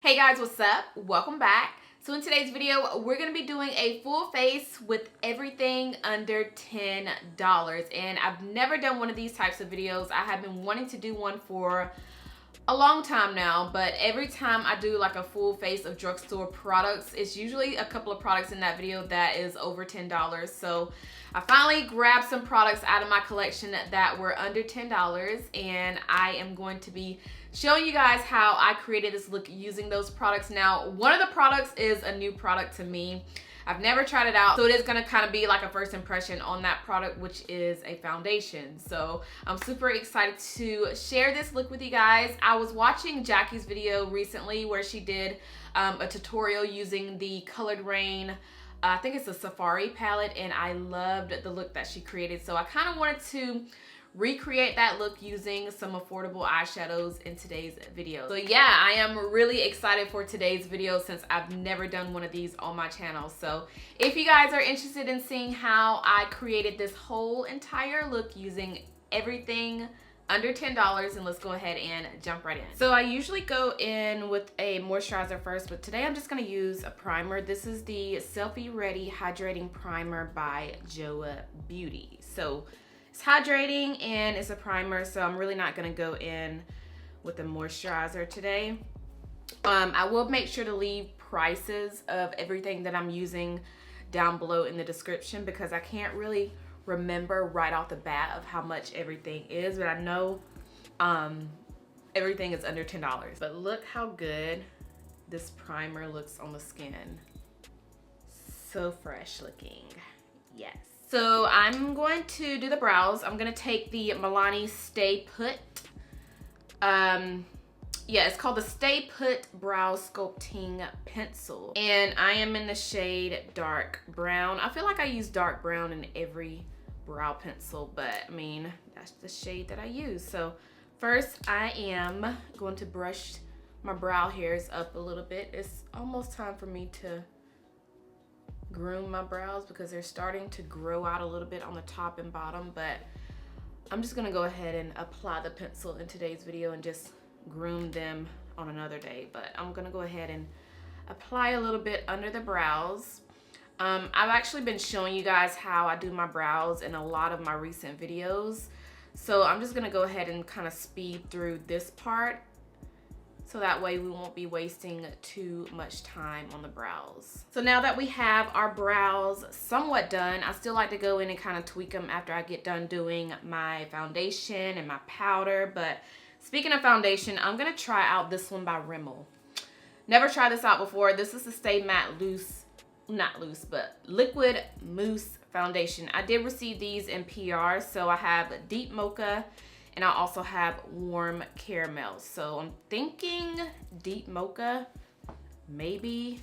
Hey guys, what's up? Welcome back. So in today's video, we're going to be doing a full face with everything under $10. And I've never done one of these types of videos. I have been wanting to do one for a long time now, but every time I do like a full face of drugstore products, it's usually a couple of products in that video that is over $10. So I finally grabbed some products out of my collection that were under $10, and I am going to be showing you guys how I created this look using those products. Now, one of the products is a new product to me. I've never tried it out, so it is gonna kind of be like a first impression on that product, which is a foundation. So I'm super excited to share this look with you guys. I was watching Jackie's video recently where she did a tutorial using the Colored Rain, I think it's a Safari palette, and I loved the look that she created. So I kind of wanted to recreate that look using some affordable eyeshadows in today's video. So yeah, I am really excited for today's video since I've never done one of these on my channel. So if you guys are interested in seeing how I created this whole entire look using everything under $10, and let's go ahead and jump right in. So I usually go in with a moisturizer first, but today I'm just gonna use a primer. This is the Selfie Ready Hydrating Primer by Joah Beauty. So it's hydrating and it's a primer, so I'm really not gonna go in with a moisturizer today. I will make sure to leave prices of everything that I'm using down below in the description because I can't really remember right off the bat of how much everything is, but I know everything is under $10. But look how good this primer looks on the skin. So fresh looking, yes. So I'm going to do the brows. I'm gonna take the Milani Stay Put. Yeah, it's called the Stay Put Brow Sculpting Pencil. And I am in the shade Dark Brown. I feel like I use dark brown in every brow pencil, but I mean, that's the shade that I use. So first I am going to brush my brow hairs up a little bit. It's almost time for me to groom my brows because they're starting to grow out a little bit on the top and bottom, but I'm just gonna go ahead and apply the pencil in today's video and just groom them on another day. But I'm gonna go ahead and apply a little bit under the brows. I've actually been showing you guys how I do my brows in a lot of my recent videos, so I'm just gonna go ahead and kind of speed through this part so that way we won't be wasting too much time on the brows. So now that we have our brows somewhat done, I still like to go in and kind of tweak them after I get done doing my foundation and my powder. But speaking of foundation, I'm gonna try out this one by Rimmel. Never tried this out before. This is the Stay Matte Loose, not loose, but Liquid Mousse Foundation. I did receive these in PR, so I have Deep Mocha, and I also have Warm Caramel. So I'm thinking Deep Mocha, maybe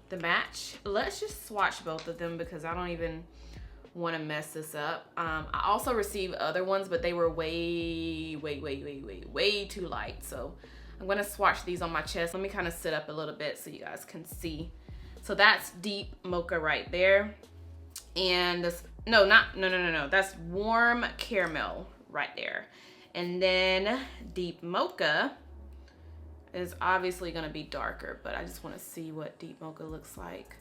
the match. Let's just swatch both of them because I don't even want to mess this up. I also received other ones, but they were way too light. So I'm gonna swatch these on my chest. Let me kind of sit up a little bit so you guys can see. So that's Deep Mocha right there. And this, no, that's Warm Caramel right there. And then Deep Mocha is obviously gonna be darker, but I just wanna see what Deep Mocha looks like.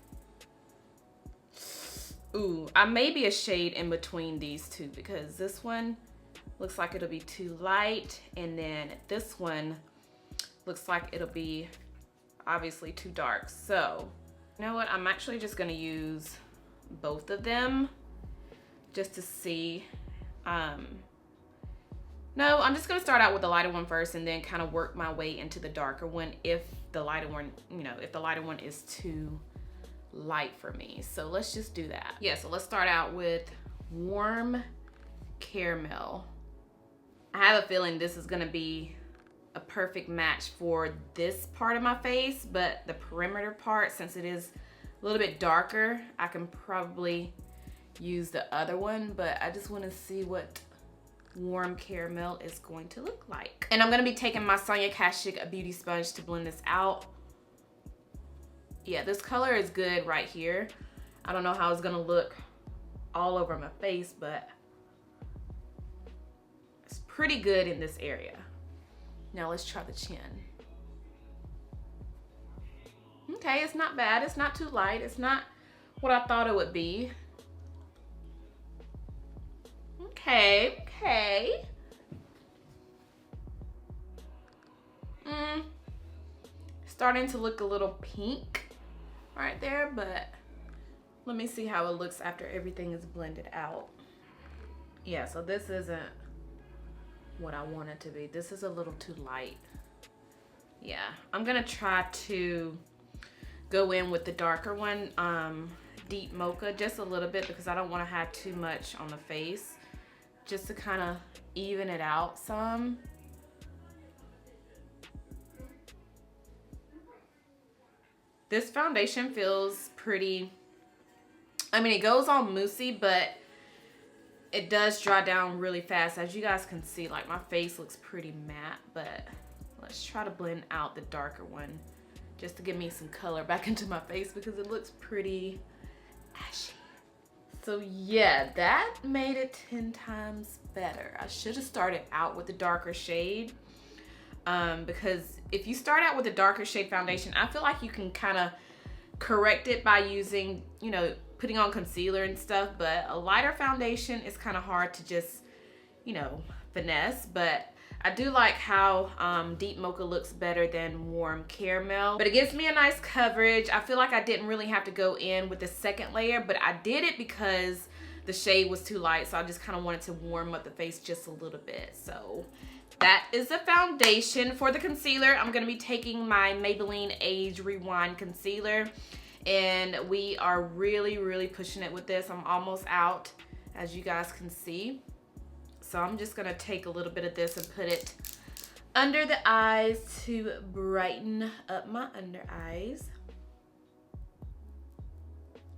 Ooh, I may be a shade in between these two because this one looks like it'll be too light, and then this one looks like it'll be obviously too dark. So, you know what? I'm actually just gonna use both of them just to see. No, I'm just gonna start out with the lighter one first and then kind of work my way into the darker one if the lighter one, if the lighter one is too light for me. So let's just do that. Yeah, so let's start out with Warm Caramel. I have a feeling this is gonna be a perfect match for this part of my face, but the perimeter part, since it is a little bit darker, I can probably use the other one, but I just wanna see what Warm Caramel is going to look like. And I'm gonna be taking my Sonia Kashuk beauty sponge to blend this out. Yeah, this color is good right here. I don't know how it's gonna look all over my face, but it's pretty good in this area. Now let's try the chin. Okay, it's not bad. It's not too light. It's not what I thought it would be. Okay, okay. Starting to look a little pink right there, but let me see how it looks after everything is blended out. Yeah, so this isn't what I want it to be. This is a little too light. Yeah, I'm gonna try to go in with the darker one, deep mocha, just a little bit, because I don't want to have too much on the face, just to kind of even it out some. This foundation feels pretty, I mean, it goes all moussey, but it does dry down really fast. As you guys can see, like, my face looks pretty matte, but let's try to blend out the darker one just to give me some color back into my face because it looks pretty ashy. So yeah, that made it 10 times better. I should have started out with the darker shade, because if you start out with a darker shade foundation, I feel like you can kind of correct it by using, you know, putting on concealer and stuff, but a lighter foundation is kind of hard to just, you know, finesse. But I do like how deep mocha looks better than warm caramel, but it gives me a nice coverage. I feel like I didn't really have to go in with the second layer, but I did it because the shade was too light, so I just kind of wanted to warm up the face just a little bit. So that is the foundation. For the concealer, I'm going to be taking my Maybelline Age Rewind Concealer, and we are really pushing it with this. I'm almost out, as you guys can see. So I'm just going to take a little bit of this and put it under the eyes to brighten up my under eyes.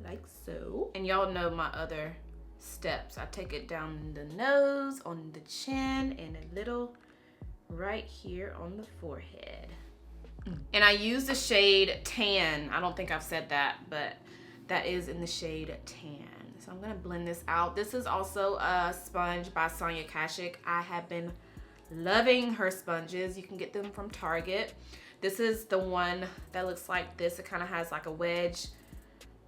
Like so. And y'all know my other steps. I take it down the nose, on the chin, and a little right here on the forehead. And I use the shade Tan. I don't think I've said that, but that is in the shade Tan. So I'm gonna blend this out. This is also a sponge by Sonia Kashuk. I have been loving her sponges. You can get them from Target. This is the one that looks like this. It kind of has like a wedge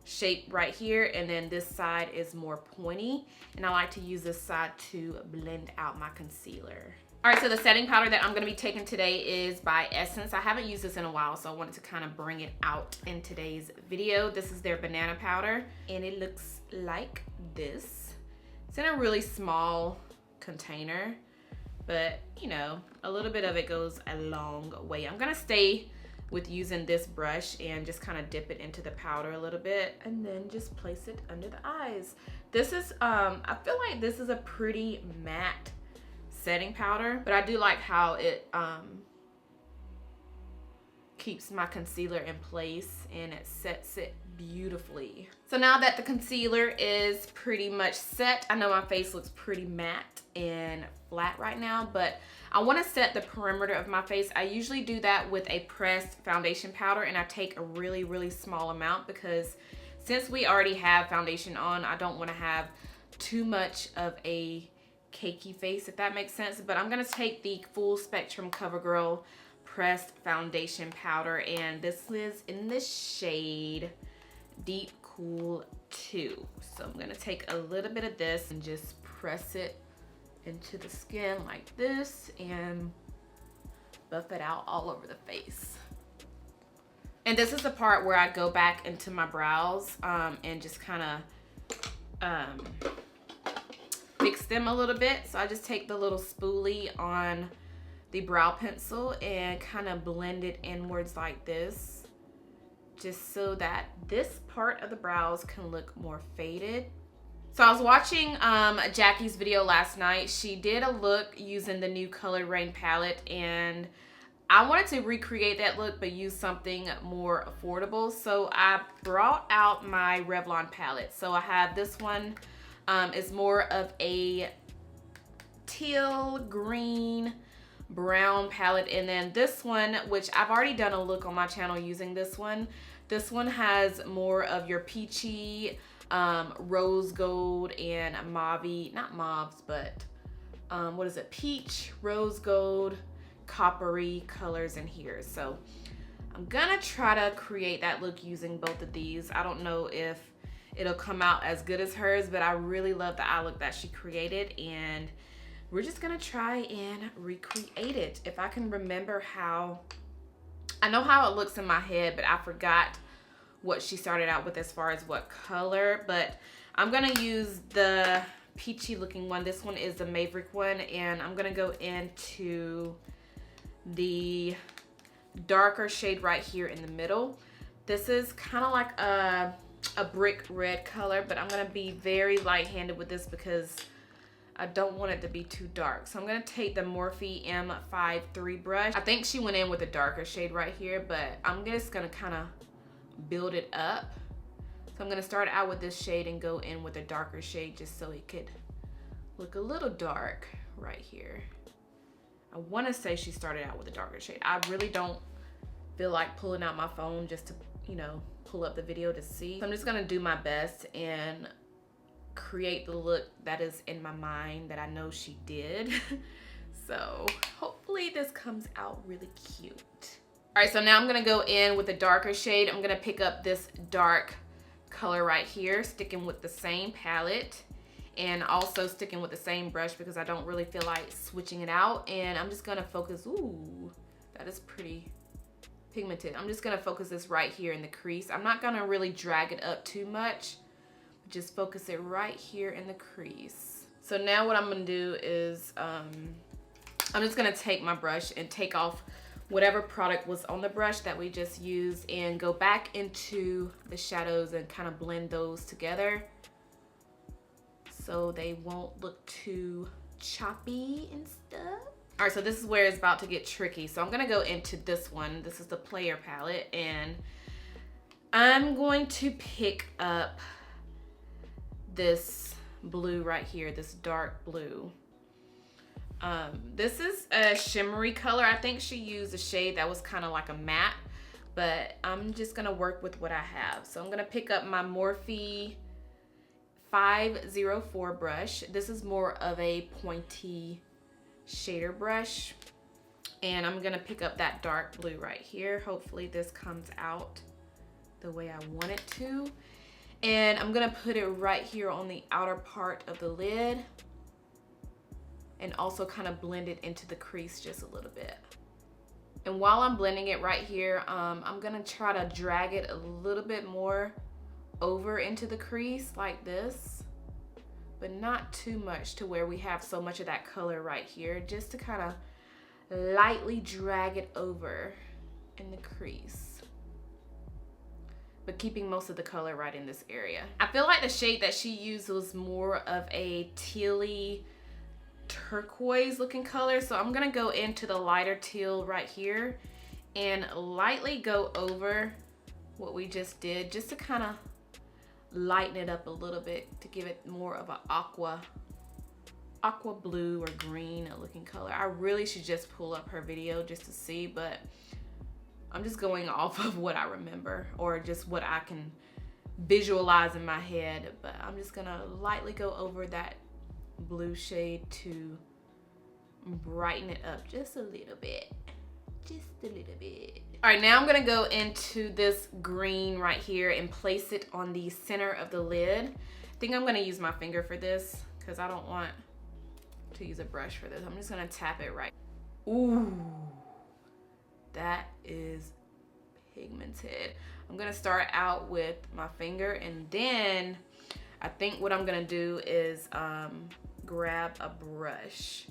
shape right here, and then this side is more pointy. And I like to use this side to blend out my concealer. All right, so the setting powder that I'm gonna be taking today is by Essence. I haven't used this in a while, so I wanted to kind of bring it out in today's video. This is their banana powder, and it looks like this. It's in a really small container, but you know, a little bit of it goes a long way. I'm gonna stay with using this brush and just kind of dip it into the powder a little bit, and then just place it under the eyes. This is, I feel like this is a pretty matte setting powder, but I do like how it keeps my concealer in place and it sets it beautifully. So now that the concealer is pretty much set, I know my face looks pretty matte and flat right now, but I want to set the perimeter of my face. I usually do that with a pressed foundation powder, and I take a really small amount because since we already have foundation on, I don't want to have too much of a cakey face, if that makes sense. But I'm gonna take the Full Spectrum CoverGirl pressed foundation powder, and this is in the shade Deep Cool 2. So I'm gonna take a little bit of this and just press it into the skin like this and buff it out all over the face. And this is the part where I go back into my brows and just kind of fix them a little bit. So I just take the little spoolie on the brow pencil and kind of blend it inwards like this, just so that this part of the brows can look more faded. So I was watching Jackie's video last night. She did a look using the new Color Rain palette, and I wanted to recreate that look but use something more affordable. So I brought out my Revlon palette. So I have this one. Is more of a teal, green, brown palette. And then this one, which I've already done a look on my channel using this one. This one has more of your peachy, rose gold, and mauve, not mauves, but what is it? Peach, rose gold, coppery colors in here. So I'm gonna try to create that look using both of these. I don't know if it'll come out as good as hers, but I really love the eye look that she created, and we're just gonna try and recreate it. If I can remember how, I know how it looks in my head, but I forgot what she started out with as far as what color, but I'm gonna use the peachy looking one. This one is the Maverick one, and I'm gonna go into the darker shade right here in the middle. This is kind of like a brick red color, but I'm gonna be very light-handed with this because I don't want it to be too dark. So I'm gonna take the Morphe M53 brush. I think she went in with a darker shade right here, but I'm just gonna kind of build it up. So I'm gonna start out with this shade and go in with a darker shade just so it could look a little dark right here. I wanna say she started out with a darker shade. I really don't feel like pulling out my phone just to, you know, pull up the video to see. So I'm just gonna do my best and create the look that is in my mind that I know she did. So hopefully this comes out really cute. All right, so now I'm gonna go in with a darker shade. I'm gonna pick up this dark color right here, sticking with the same palette and also sticking with the same brush because I don't really feel like switching it out. And I'm just gonna focus, ooh, that is pretty pigmented. I'm just gonna focus this right here in the crease. I'm not gonna really drag it up too much, just focus it right here in the crease. So now what I'm gonna do is, I'm just gonna take my brush and take off whatever product was on the brush that we just used and go back into the shadows and kind of blend those together so they won't look too choppy and stuff. All right, so this is where it's about to get tricky. So I'm gonna go into this one. This is the Player palette, and I'm going to pick up this blue right here, this dark blue. This is a shimmery color. I think she used a shade that was kind of like a matte, but I'm just gonna work with what I have. So I'm gonna pick up my Morphe 504 brush. This is more of a pointy shader brush, and I'm gonna pick up that dark blue right here. Hopefully this comes out the way I want it to. And I'm gonna put it right here on the outer part of the lid and also kind of blend it into the crease just a little bit. And while I'm blending it right here, I'm gonna try to drag it a little bit more over into the crease like this, but not too much to where we have so much of that color right here, just to kind of lightly drag it over in the crease, but keeping most of the color right in this area. I feel like the shade that she used was more of a tealy turquoise looking color, so I'm gonna go into the lighter teal right here and lightly go over what we just did, just to kind of lighten it up a little bit, to give it more of an aqua blue or green looking color. I really should just pull up her video just to see, but I'm just going off of what I remember or just what I can visualize in my head. But I'm just gonna lightly go over that blue shade to brighten it up just a little bit, just a little bit. All right, now I'm gonna go into this green right here and place it on the center of the lid. I think I'm gonna use my finger for this because I don't want to use a brush for this. I'm just gonna tap it right. Ooh, that is pigmented. I'm gonna start out with my finger, and then I think what I'm gonna do is grab a brush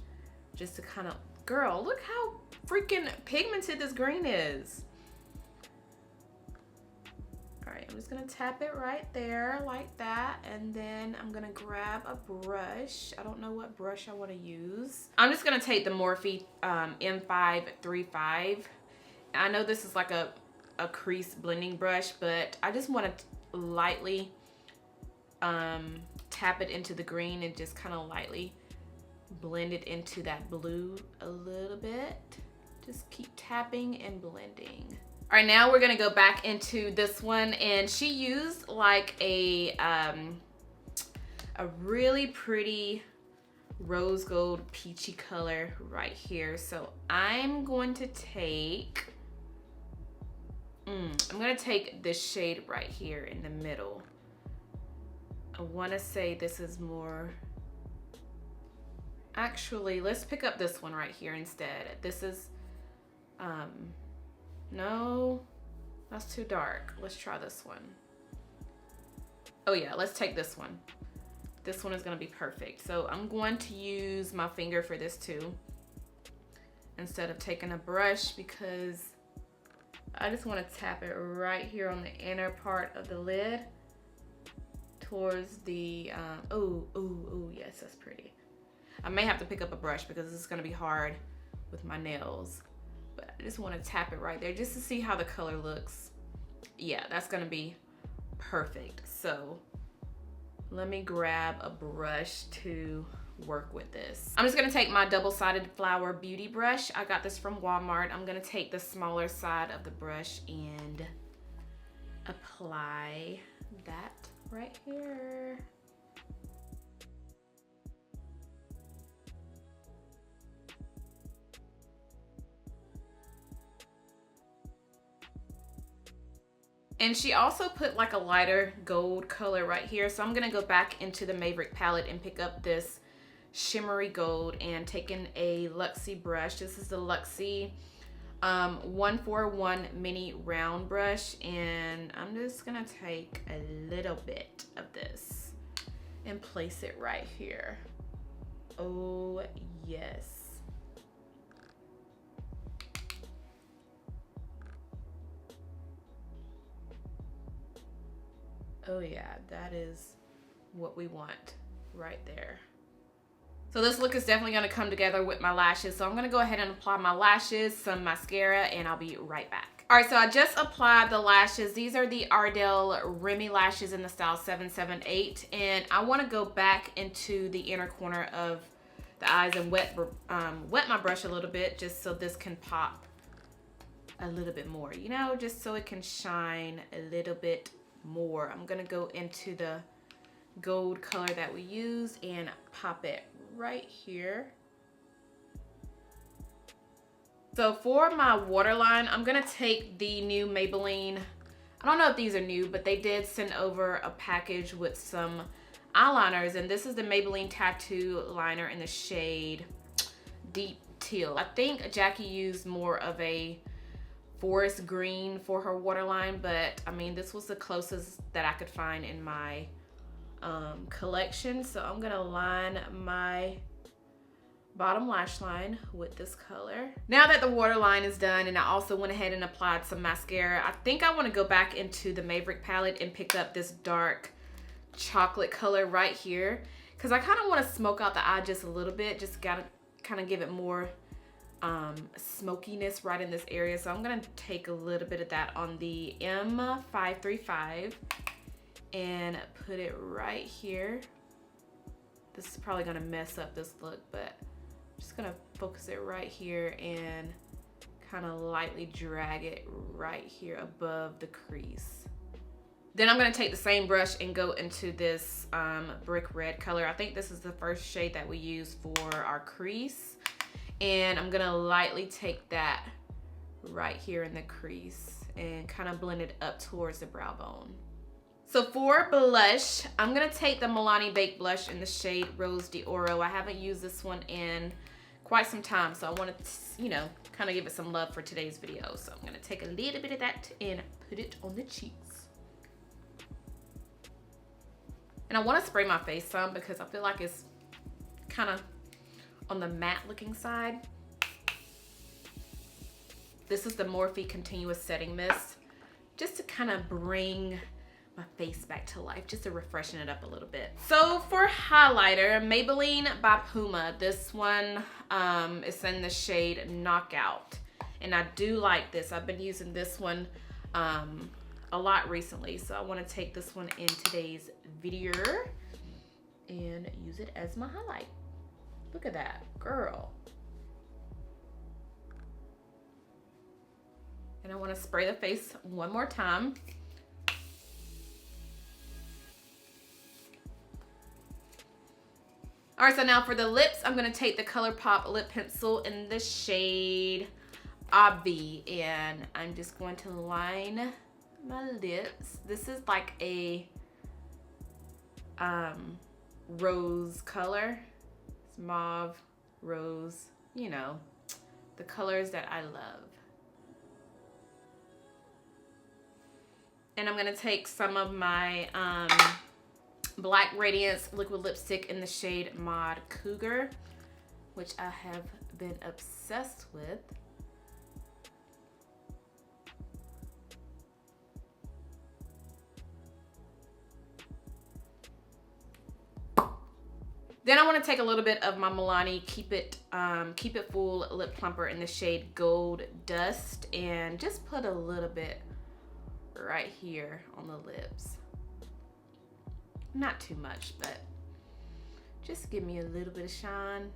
just to kind of, girl, look how freaking pigmented this green is. All right, I'm just gonna tap it right there like that, and then I'm gonna grab a brush. I don't know what brush I wanna use. I'm just gonna take the Morphe M535. I know this is like a crease blending brush, but I just wanna lightly tap it into the green and just kind of lightly blend it into that blue a little bit. Just keep tapping and blending. All right, now we're gonna go back into this one, and she used like a really pretty rose gold peachy color right here. So I'm going to take I'm gonna take this shade right here in the middle. I wanna say this is more, actually, let's pick up this one right here instead. This is, no, that's too dark. Let's try this one. Oh yeah, let's take this one. This one is gonna be perfect. So I'm going to use my finger for this too, instead of taking a brush, because I just wanna tap it right here on the inner part of the lid towards the, oh, yes, that's pretty. I may have to pick up a brush because this is gonna be hard with my nails, but I just wanna tap it right there just to see how the color looks. Yeah, that's gonna be perfect. So let me grab a brush to work with this. I'm just gonna take my double-sided flower beauty brush. I got this from Walmart. I'm gonna take the smaller side of the brush and apply that right here. And she also put like a lighter gold color right here. So I'm gonna go back into the Maverick palette and pick up this shimmery gold and taking a Luxie brush. This is the Luxie 141 mini round brush, and I'm just gonna take a little bit of this and place it right here. Oh yes. Oh yeah, that is what we want right there. So this look is definitely gonna come together with my lashes. So I'm gonna go ahead and apply my lashes, some mascara, and I'll be right back. All right, so I just applied the lashes. These are the Ardell Remy lashes in the style 778. And I wanna go back into the inner corner of the eyes and wet my brush a little bit just so this can pop a little bit more, you know, just so it can shine a little bit more. I'm gonna go into the gold color that we used and pop it right here. So for my waterline, I'm gonna take the new Maybelline. I don't know if these are new, but they did send over a package with some eyeliners, and this is the Maybelline Tattoo Liner in the shade Deep Teal. I think Jackie used more of a forest green for her waterline, but I mean, this was the closest that I could find in my collection. So I'm gonna line my bottom lash line with this color. Now that the waterline is done, and I also went ahead and applied some mascara, I think I want to go back into the Maverick palette and pick up this dark chocolate color right here, because I kind of want to smoke out the eye just a little bit, just gotta kind of give it more smokiness right in this area. So I'm gonna take a little bit of that on the M535 and put it right here. This is probably gonna mess up this look, but I'm just gonna focus it right here and kind of lightly drag it right here above the crease. Then I'm gonna take the same brush and go into this brick red color. I think this is the first shade that we use for our crease. And I'm gonna lightly take that right here in the crease and kind of blend it up towards the brow bone. So for blush, I'm gonna take the Milani Baked Blush in the shade Rose d'Oro. I haven't used this one in quite some time, so I wanted to, you know, kind of give it some love for today's video. So I'm gonna take a little bit of that and put it on the cheeks. And I wanna spray my face some because I feel like it's kind of on the matte looking side. This is the Morphe Continuous Setting Mist, just to kind of bring my face back to life, just to refreshen it up a little bit. So for highlighter, Maybelline by Puma. This one is in the shade Knockout, and I do like this. I've been using this one a lot recently, so I want to take this one in today's video and use it as my highlight. Look at that, girl. And I want to spray the face one more time. All right, so now for the lips, I'm gonna take the ColourPop lip pencil in the shade obvi, and I'm just going to line my lips. This is like a rose color. It's mauve, rose, you know, the colors that I love. And I'm gonna take some of my Black Radiance liquid lipstick in the shade Mod Cougar, which I have been obsessed with. Then I want to take a little bit of my Milani Keep It Full lip plumper in the shade Gold Dust and just put a little bit right here on the lips. Not too much, but just give me a little bit of shine.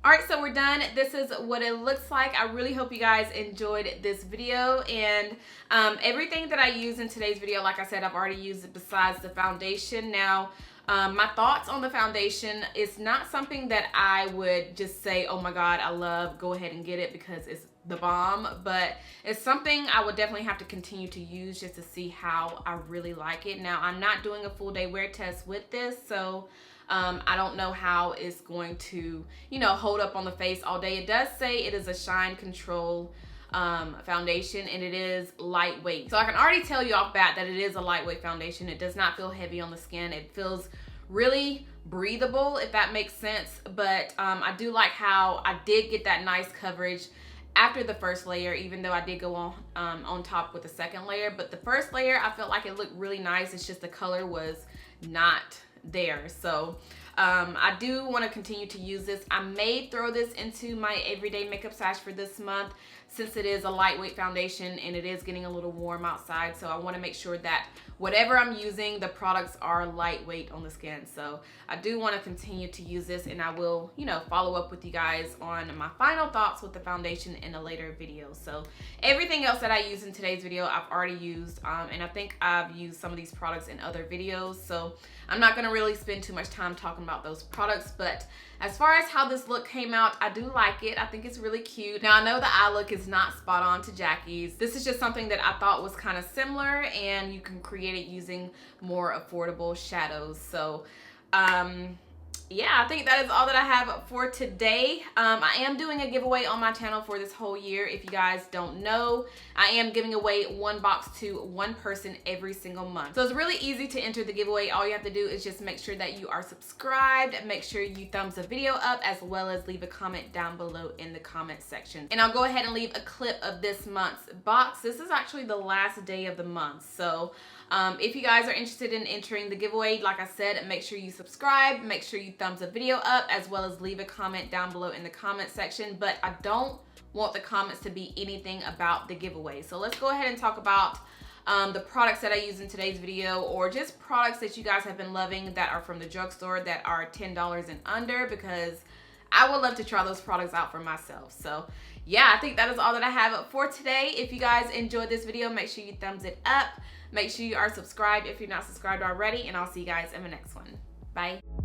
All right, so we're done. This is what it looks like. I really hope you guys enjoyed this video, and everything that I use in today's video, like I said, I've already used it besides the foundation. Now, my thoughts on the foundation is not something that I would just say, oh my God, I love, go ahead and get it because it's the bomb, but it's something I would definitely have to continue to use just to see how I really like it. Now, I'm not doing a full day wear test with this, so I don't know how it's going to, you know, hold up on the face all day. It does say it is a shine control foundation, and it is lightweight. So I can already tell you off bat that it is a lightweight foundation. It does not feel heavy on the skin. It feels really breathable, if that makes sense. But I do like how I did get that nice coverage after the first layer, even though I did go on top with the second layer. But the first layer, I felt like it looked really nice. It's just the color was not there. So I do want to continue to use this. I may throw this into my everyday makeup stash for this month, since it is a lightweight foundation and it is getting a little warm outside. So I want to make sure that whatever I'm using, the products are lightweight on the skin. So I do want to continue to use this, and I will, you know, follow up with you guys on my final thoughts with the foundation in a later video. So everything else that I use in today's video, I've already used, and I think I've used some of these products in other videos. So I'm not going to really spend too much time talking about those products, but as far as how this look came out, I do like it. I think it's really cute. Now, I know the eye look is not spot on to Jackie's. This is just something that I thought was kind of similar, and you can create it using more affordable shadows. So yeah, I think that is all that I have for today. I am doing a giveaway on my channel for this whole year. If you guys don't know, I am giving away one box to one person every single month. So it's really easy to enter the giveaway. All you have to do is just make sure that you are subscribed, make sure you thumbs the video up, as well as leave a comment down below in the comment section. And I'll go ahead and leave a clip of this month's box. This is actually the last day of the month. So if you guys are interested in entering the giveaway, like I said, make sure you subscribe, make sure you thumbs the video up, as well as leave a comment down below in the comment section. But I don't want the comments to be anything about the giveaway. So let's go ahead and talk about the products that I use in today's video, or just products that you guys have been loving that are from the drugstore that are $10 and under, because I would love to try those products out for myself. So yeah, I think that is all that I have for today. If you guys enjoyed this video, make sure you thumbs it up. Make sure you are subscribed if you're not subscribed already, and I'll see you guys in the next one. Bye.